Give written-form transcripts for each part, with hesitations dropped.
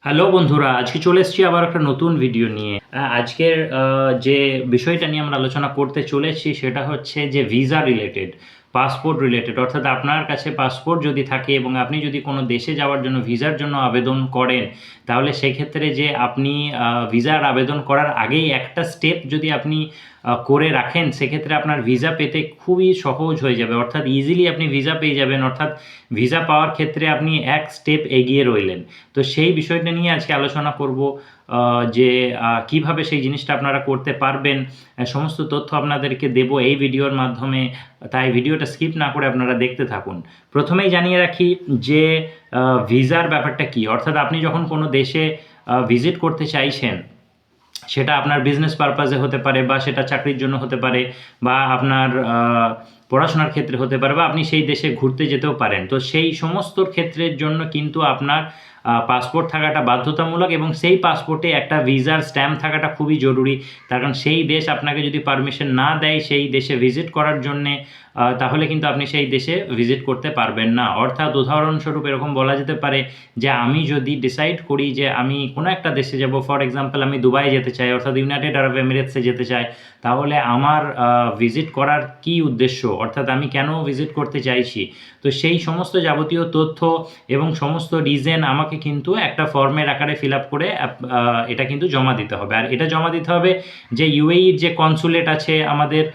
Hello বন্ধুরা, আজকে চলে এসেছি আবার একটা নতুন ভিডিও নিয়ে। আজকের যে বিষয়টা নিয়ে আমরা আলোচনা করতে চলেছি সেটা হচ্ছে যে ভিসা রিলেটেড, পাসপোর্ট রিলেটেড। অর্থাৎ আপনার কাছে পাসপোর্ট যদি থাকে এবং আপনি যদি কোনো দেশে যাওয়ার জন্য ভিসার জন্য আবেদন করেন, তাহলে সেক্ষেত্রে যে আপনি ভিসার আবেদন করার আগেই একটা স্টেপ যদি আপনি করে রাখেন, সেক্ষেত্রে আপনার ভিসা পেতে খুবই সহজ হয়ে যাবে। অর্থাৎ ইজিলি আপনি ভিসা পেয়ে যাবেন। অর্থাৎ ভিসা পাওয়ার ক্ষেত্রে আপনি এক স্টেপ এগিয়ে রইলেন। তো সেই বিষয়টা নিয়ে আজকে আলোচনা করব, যে কিভাবে সেই জিনিসটা আপনারা করতে পারবেন। সমস্ত তথ্য আপনাদেরকে দেব এই ভিডিওর মাধ্যমে, তাই ভিডিওটা স্কিপ না করে আপনারা দেখতে থাকুন। প্রথমেই জানিয়ে রাখি যে ভিসার ব্যাপারটা কি। অর্থাৎ আপনি যখন কোনো দেশে ভিজিট করতে চাইছেন, সেটা আপনার বিজনেস পারপাসে হতে পারে, বা সেটা চাকরির জন্য হতে পারে, বা আপনার পড়াশোনার ক্ষেত্রে হতে পারে, বা আপনি সেই দেশে ঘুরতে যেতেও পারেন। তো সেই সমস্ত ক্ষেত্রের জন্য কিন্তু আপনার পাসপোর্ট থাকাটা বাধ্যতামূলক, এবং সেই পাসপোর্টে একটা ভিসার স্ট্যাম্প থাকাটা খুবই জরুরি। তার কারণ সেই দেশ আপনাকে যদি পারমিশন না দেয় সেই দেশে ভিজিট করার জন্যে, তাহলে কিন্তু আপনি সেই দেশে ভিজিট করতে পারবেন না। অর্থাৎ উদাহরণস্বরূপ এরকম বলা যেতে পারে যে আমি যদি ডিসাইড করি যে আমি কোনো একটা দেশে যাব, ফর এক্সাম্পল আমি দুবাই যেতে চাই, অর্থাৎ ইউনাইটেড আরব এমিরেটসে যেতে চাই, তাহলে আমার ভিজিট করার কি উদ্দেশ্য, অর্থাৎ আমি কেন ভিজিট করতে চাইছি, তো সেই সমস্ত যাবতীয় তথ্য এবং সমস্ত রিজন আমাকে কিন্তু একটা ফর্মের আকারে ফিল আপ করে এটা কিন্তু জমা দিতে হবে। আর এটা জমা দিতে হবে যে ইউএইর যে কনসুলেট আছে আমাদের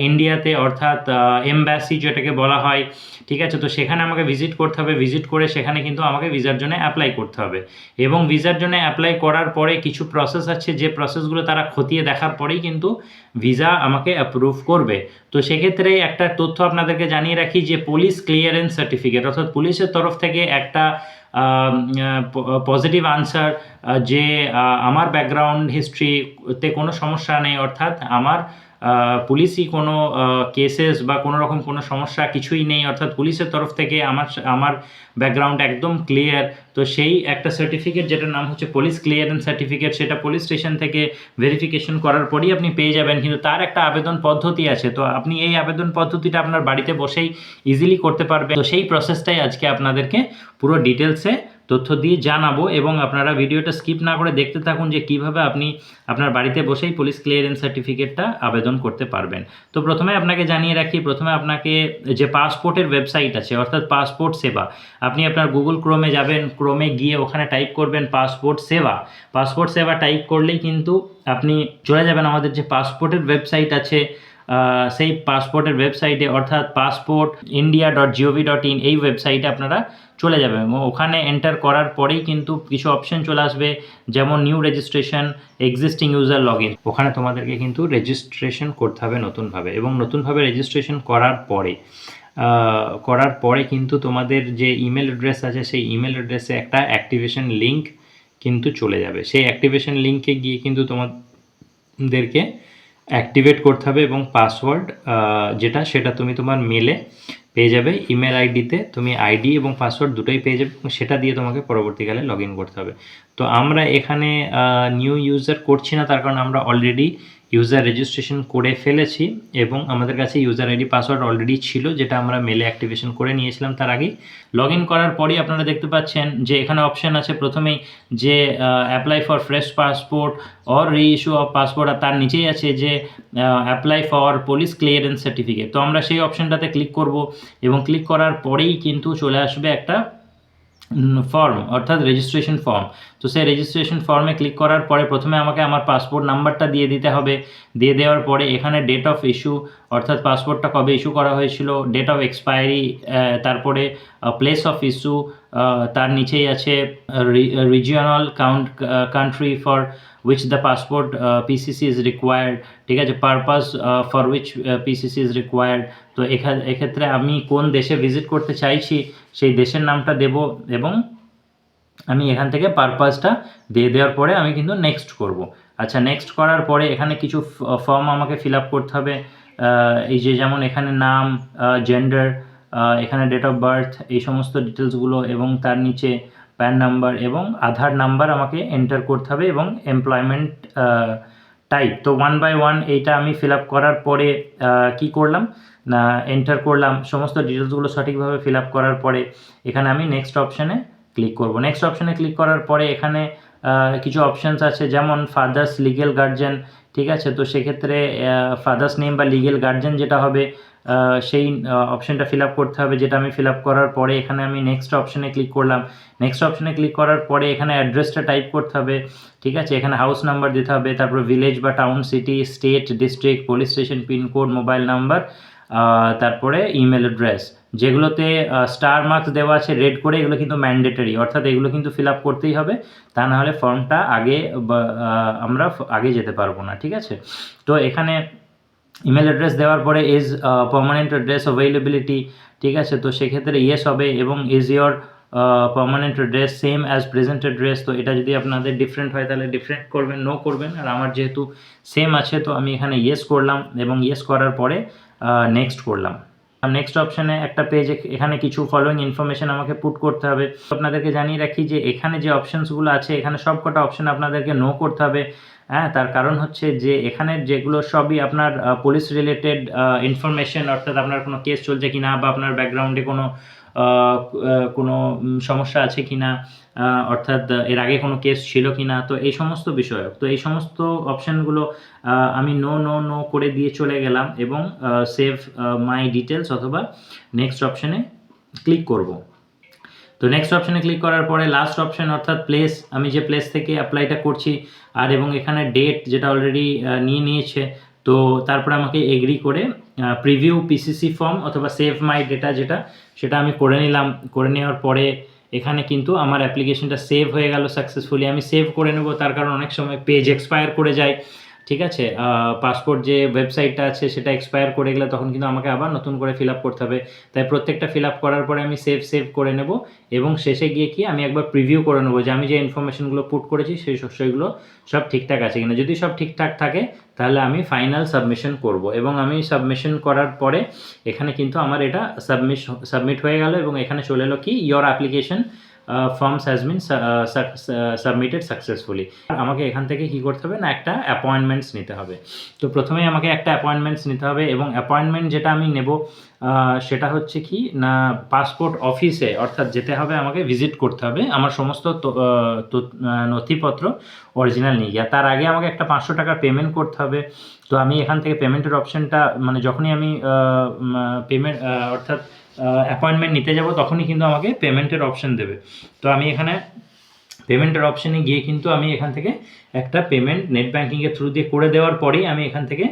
ইন্ডিয়াতে, অর্থাৎ এমব্যাসি যেটাকে বলা হয়, ঠিক আছে। তো সেখানে আমাকে ভিজিট করতে হবে। ভিজিট করে সেখানে কিন্তু আমাকে ভিসার জন্য অ্যাপ্লাই করতে হবে, এবং ভিসার জন্য অ্যাপ্লাই করার পরে কিছু প্রসেস আছে, যে প্রসেসগুলো তারা খতিয়ে দেখার পরেই কিন্তু ভিসা আমাকে অ্যাপ্রুভ করবে। তো সেক্ষেত্রে একটা তথ্য আপনাদেরকে জানিয়ে রাখি যে পুলিশ ক্লিয়ারেন্স সার্টিফিকেট, অর্থাৎ পুলিশের তরফ থেকে একটা পজিটিভ আনসার, যে আমার ব্যাকগ্রাউন্ড হিস্ট্রিতে কোনো সমস্যা নেই, অর্থাৎ আমার পুলিশই কোনো কেসেস বা কোনো রকম কোনো সমস্যা কিছুই নেই, অর্থাৎ পুলিশের তরফ থেকে আমার ব্যাকগ্রাউন্ড একদম ক্লিয়ার। তো সেই একটা সার্টিফিকেট যেটার নাম হচ্ছে পুলিশ ক্লিয়ারেন্স সার্টিফিকেট, সেটা পুলিশ স্টেশন থেকে ভেরিফিকেশন করার পরেই আপনি পেয়ে যাবেন। কিন্তু তার একটা আবেদন পদ্ধতি আছে, তো আপনি এই আবেদন পদ্ধতিটা আপনার বাড়িতে বসেই ইজিলি করতে পারবেন। তো সেই প্রসেসটাই আজকে আপনাদেরকে পুরো ডিটেলসে তথ্য দিয়ে জানাবো, এবং আপনারা ভিডিওটা স্কিপ না করে দেখতে থাকুন যে কিভাবে আপনি আপনার বাড়িতে বসেই পুলিশ ক্লিয়ারেন্স সার্টিফিকেটটা আবেদন করতে পারবেন। তো প্রথমে আপনাকে জানিয়ে রাখি, প্রথমে আপনাকে যে পাসপোর্টের ওয়েবসাইট আছে, অর্থাৎ পাসপোর্ট সেবা, আপনি আপনার গুগল ক্রোমে যাবেন, ক্রোমে গিয়ে ওখানে টাইপ করবেন পাসপোর্ট সেবা। পাসপোর্ট সেবা টাইপ করলেই কিন্তু আপনি চলে যাবেন আমাদের যে পাসপোর্টের ওয়েবসাইট আছে, সেই পাসপোর্টের ওয়েবসাইটে, অর্থাৎ পাসপোর্ট ইন্ডিয়া .gov.in, এই ওয়েবসাইটে আপনারা চলে যাবেন, এবং ওখানে এন্টার করার পরেই কিন্তু কিছু অপশন চলে আসবে, যেমন new registration, existing user log in. ওখানে তোমাদেরকে কিন্তু রেজিস্ট্রেশন করতে হবে নতুনভাবে, এবং নতুনভাবে রেজিস্ট্রেশন করার পরে কিন্তু তোমাদের যে ইমেল অ্যাড্রেস আছে, সেই ইমেল অ্যাড্রেসে একটা অ্যাক্টিভেশন লিঙ্ক কিন্তু চলে যাবে। সেই অ্যাক্টিভেশন লিঙ্কে গিয়ে কিন্তু তোমাদেরকে অ্যাক্টিভেট করতে হবে, এবং পাসওয়ার্ড যেটা সেটা তুমি তোমার মেলে পেয়ে যাবে। ইমেল আইডিতে তুমি আইডি এবং পাসওয়ার্ড দুটোই পেয়ে যাবে, এবং সেটা দিয়ে তোমাকে পরবর্তীকালে লগ ইন করতে হবে। তো আমরা এখানে নিউ ইউজার করছি না, তার কারণ আমরা অলরেডি ইউজার রেজিস্ট্রেশন করে ফেলেছি, এবং আমাদের কাছে ইউজার আইডি পাসওয়ার্ড অলরেডি ছিল, যেটা আমরা মেলে অ্যাক্টিভেশন করে নিয়েছিলাম তার আগেই। লগ ইন করার পরেই আপনারা দেখতে পাচ্ছেন যে এখানে অপশান আছে প্রথমেই, যে apply for fresh passport or reissue of passport, আর তার নিচেই আছে যে apply for police clearance certificate. তো আমরা সেই অপশানটাতে ক্লিক করব, এবং ক্লিক করার পরেই কিন্তু চলে আসবে একটা ফর্ম, অর্থাৎ রেজিস্ট্রেশন ফর্ম। তো সেই রেজিস্ট্রেশন ফর্মে ক্লিক করার পরে প্রথমে আমাকে আমার পাসপোর্ট নাম্বারটা দিয়ে দিতে হবে। দিয়ে দেওয়ার পরে এখানে ডেট অফ ইস্যু, অর্থাৎ পাসপোর্টটা কবে ইস্যু করা হয়েছিল, ডেট অফ এক্সপায়ারি, তারপরে প্লেস অফ ইস্যু, তার নিচেই আছে regional country for which the passport PCC is required, ঠিক আছে, purpose for which PCC is required। তো এক্ষেত্রে আমি কোন দেশে ভিজিট করতে চাইছি সেই দেশের নামটা দেব, এবং আমি এখান থেকে পারপাসটা দিয়ে দেওয়ার পরে আমি কিন্তু নেক্সট করব। আচ্ছা, নেক্সট করার পরে এখানে কিছু ফর্ম আমাকে ফিল আপ করতে হবে। এই যে যেমন এখানে নাম, জেন্ডার, এখানে ডেট অফ বার্থ, এই সমস্ত ডিটেলসগুলো, এবং তার নিচে প্যান নাম্বার এবং আধার নাম্বার আমাকে এন্টার করতে হবে, এবং এমপ্লয়মেন্ট টাইপ। তো ওয়ান বাই ওয়ান এইটা আমি ফিল আপ করার পরে কি করলাম না, এন্টার করলাম সমস্ত ডিটেলসগুলো সঠিকভাবে ফিল আপ করার পরে এখানে আমি নেক্সট অপশানে ক্লিক করব। নেক্সট অপশানে ক্লিক করার পরে এখানে কিছু অপশানস আছে, যেমন ফাদার্স লিগেল গার্জেন, ঠিক আছে। তো সেক্ষেত্রে ফাদার্স নেম বা লিগেল গার্জেন যেটা হবে সেই অপশানটা ফিল আপ করতে হবে, যেটা আমি ফিল আপ করার পরে এখানে আমি নেক্সট অপশানে ক্লিক করলাম। নেক্সট অপশানে ক্লিক করার পরে এখানে অ্যাড্রেসটা টাইপ করতে হবে, ঠিক আছে। এখানে হাউস নাম্বার দিতে হবে, তারপর ভিলেজ বা town, city, state, district, police station, pincode, mobile number, তারপরে ইমেল অ্যাড্রেস। যেগুলোতে স্টার মার্কস দেওয়া আছে রেড করে, এগুলো কিন্তু ম্যান্ডেটরি, অর্থাৎ এগুলো কিন্তু ফিল আপ করতেই হবে, তা নাহলে ফর্মটা আমরা আগে যেতে পারবো না, ঠিক আছে। তো এখানে ইমেল অ্যাড্রেস দেওয়ার পরে ইজ পার্মানেন্ট অ্যাড্রেস অ্যাভেলেবিলিটি, ঠিক আছে। তো সেক্ষেত্রে ইয়েস হবে, এবং is your permanent address same as present address. তো এটা যদি আপনাদের ডিফারেন্ট হয় তাহলে ডিফারেন্ট করবেন, নো করবেন। আর আমার যেহেতু সেম আছে তো আমি এখানে ইয়েস করলাম, এবং ইয়েস করার পরে নেক্সট করলাম। নেক্সট অপশানে একটা পেজ, এখানে কিছু ফলোইং ইনফরমেশন আমাকে পুট করতে হবে। আপনাদেরকে জানিয়ে রাখি যে এখানে যে অপশানসগুলো আছে, এখানে সব কটা অপশান আপনাদেরকে নো করতে হবে। হ্যাঁ, তার কারণ হচ্ছে যে এখানে যেগুলো সবই আপনার পুলিশ রিলেটেড ইনফরমেশন, অর্থাৎ আপনার কোনো কেস চলছে কিনা, বা আপনার ব্যাকগ্রাউন্ডে কোনো সমস্যা আছে কিনা, অর্থাৎ এর আগে কোনো কেস ছিল কিনা, তো এই সমস্ত বিষয়ক। তো এই সমস্ত অপশানগুলো আমি নো নো নো করে দিয়ে চলে গেলাম, এবং সেভ মাই ডিটেলস অথবা নেক্সট অপশানে ক্লিক করব। তো নেক্সট অপশানে ক্লিক করার পরে লাস্ট অপশান, অর্থাৎ প্লেস, আমি যে প্লেস থেকে অ্যাপ্লাইটা করছি, আর এবং এখানে ডেট যেটা অলরেডি নিয়েছে, তো তারপরে আমাকে এগ্রি করে প্রিভিউ পিসিসি ফর্ম অথবা সেভ মাই ডেটা যেটা, সেটা আমি করে নিলাম। করে নেওয়ার পরে এখানে কিন্তু আমার অ্যাপ্লিকেশনটা সেভ হয়ে গেল সাকসেসফুলি। আমি সেভ করে নেব, তার কারণ অনেক সময় পেজ এক্সপায়ার করে যায়, ঠিক আছে। পাসপোর্ট যে ওয়েবসাইটটা আছে সেটা এক্সপায়ার করে গেলে তখন কিন্তু আমাকে আবার নতুন করে ফিল আপ করতে হবে। তাই প্রত্যেকটা ফিল আপ করার পরে আমি সেভ করে নেব, এবং শেষে গিয়ে কি আমি একবার প্রিভিউ করে নেবো যে আমি যে ইনফরমেশনগুলো পুট করেছি সেইগুলো সব ঠিকঠাক আছে কিনা। যদি সব ঠিকঠাক থাকে তাহলে আমি ফাইনাল সাবমিশন করব, এবং আমি সাবমিশন করার পরে এখানে কিন্তু আমার এটা সাবমিট হয়ে গেল, এবং এখানে চলে এলো কি your application forms has been submitted successfully. আমাকে এখান থেকে কী করতে হবে না, একটা অ্যাপয়েন্টমেন্টস নিতে হবে। তো প্রথমেই আমাকে একটা অ্যাপয়েন্টমেন্টস নিতে হবে, এবং অ্যাপয়েন্টমেন্ট যেটা আমি নেব সেটা হচ্ছে কি না, পাসপোর্ট অফিসে, অর্থাৎ যেতে হবে, আমাকে ভিজিট করতে হবে আমার সমস্ত নথিপত্র অরিজিনাল নিয়ে গিয়ে। তার আগে আমাকে একটা 500 টাকার পেমেন্ট করতে হবে। তো আমি এখান থেকে পেমেন্টের অপশানটা, মানে যখনই আমি পেমেন্ট অর্থাৎ অ্যাপয়েন্টমেন্ট নিতে যাব তখনই কিন্তু আমাকে পেমেন্টের অপশান দেবে। তো আমি এখানে পেমেন্টের অপশানে গিয়ে কিন্তু আমি এখান থেকে একটা পেমেন্ট নেট ব্যাঙ্কিংয়ের থ্রু দিয়ে করে দেওয়ার পরেই আমি এখান থেকে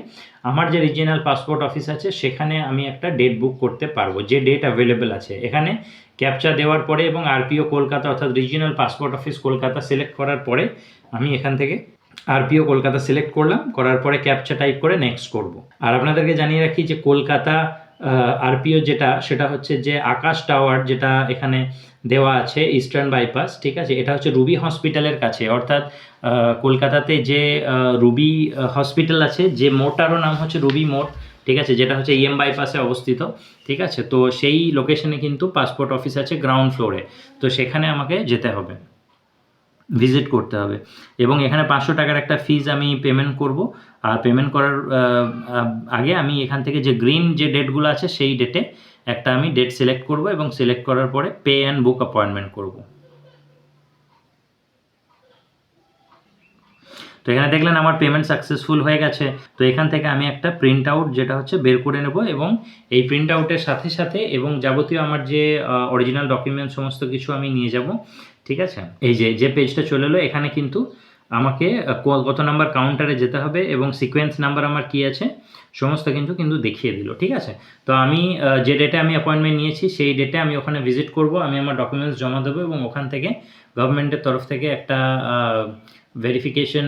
আমার যে রিজিওনাল পাসপোর্ট অফিস আছে সেখানে আমি একটা ডেট বুক করতে পারবো, যে ডেট অ্যাভেলেবেল আছে। এখানে ক্যাপচা দেওয়ার পরে এবং আরপিও কলকাতা অর্থাৎ regional passport office Kolkata select করার পরে আমি এখান থেকে আরপিও কলকাতা সিলেক্ট করলাম, করার পরে ক্যাপচা টাইপ করে নেক্সট করব। আর আপনাদেরকে জানিয়ে রাখি যে কলকাতা আরপিও যেটা, সেটা হচ্ছে যে আকাশ টাওয়ার যেটা এখানে দেওয়া আছে ইস্টার্ন বাইপাস, ঠিক আছে। এটা হচ্ছে রুবি হসপিটালের কাছে, অর্থাৎ কলকাতাতে যে রুবি হসপিটাল আছে, যে মোড়টারও নাম হচ্ছে রুবি মোড়, ঠিক আছে, যেটা হচ্ছে ইএম বাইপাসে অবস্থিত, ঠিক আছে। তো সেই লোকেশনে কিন্তু পাসপোর্ট অফিস আছে গ্রাউন্ড ফ্লোরে, তো সেখানে আমাকে যেতে হবে, ভিজিট করতে হবে, এবং এখানে 500 টাকার একটা ফিজ আমি পেমেন্ট করব। আর পেমেন্ট করার আগে আমি এখান থেকে যে গ্রিন যে ডেটগুলো আছে সেই ডেটে একটা আমি ডেট সিলেক্ট করব, এবং সিলেক্ট করার পরে পে অ্যান্ড বুক অ্যাপয়েন্টমেন্ট করব। তো এখানে দেখলেন আমার পেমেন্ট সাকসেসফুল হয়ে গেছে। তো এখান থেকে আমি একটা প্রিন্ট আউট যেটা হচ্ছে বের করে নেব, এবং এই প্রিন্ট আউটের সাথে সাথে এবং যাবতীয় আমার যে অরিজিনাল ডকুমেন্ট সমস্ত কিছু আমি নিয়ে যাব, ঠিক আছে। এই যে পেজটা চলে এলো, এখানে কিন্তু আমাকে কত নাম্বার কাউন্টারে যেতে হবে এবং সিকোয়েন্স নাম্বার আমার কী আছে সমস্ত কিন্তু দেখিয়ে দিল, ঠিক আছে। তো আমি যে ডেটে আমি অ্যাপয়েন্টমেন্ট নিয়েছি সেই ডেটে আমি ওখানে ভিজিট করব, আমি আমার ডকুমেন্টস জমা দেবো, এবং ওখান থেকে গভর্নমেন্টের তরফ থেকে একটা ভেরিফিকেশন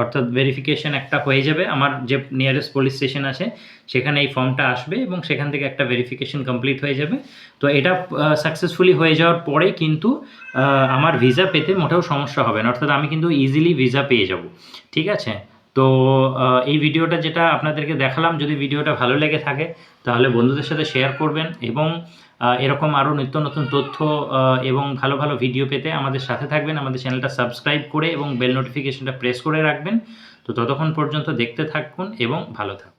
অর্থাৎ ভেরিফিকেশন একটা হয়ে যাবে। আমার যে নিয়ারেস্ট পুলিশ স্টেশন আছে সেখানে এই ফর্মটা আসবে, এবং সেখান থেকে একটা ভেরিফিকেশন কমপ্লিট হয়ে যাবে। তো এটা সাকসেসফুলি হয়ে যাওয়ার পরে কিন্তু আমার ভিসা পেতে মোটেও সমস্যা হবে না, অর্থাৎ আমি কিন্তু ইজিলি ভিসা পেয়ে যাব, ঠিক আছে। তো এই ভিডিওটা যেটা আপনাদেরকে দেখালাম, যদি ভিডিওটা ভালো লেগে থাকে তাহলে বন্ধুদের সাথে শেয়ার করবেন, এবং এরকম আরও নিত্য নতুন তথ্য এবং ভালো ভালো ভিডিও পেতে আমাদের সাথে থাকবেন। আমাদের চ্যানেলটা সাবস্ক্রাইব করে এবং বেল নোটিফিকেশনটা প্রেস করে রাখবেন। তো ততক্ষণ পর্যন্ত দেখতে থাকুন এবং ভালো থাকুন।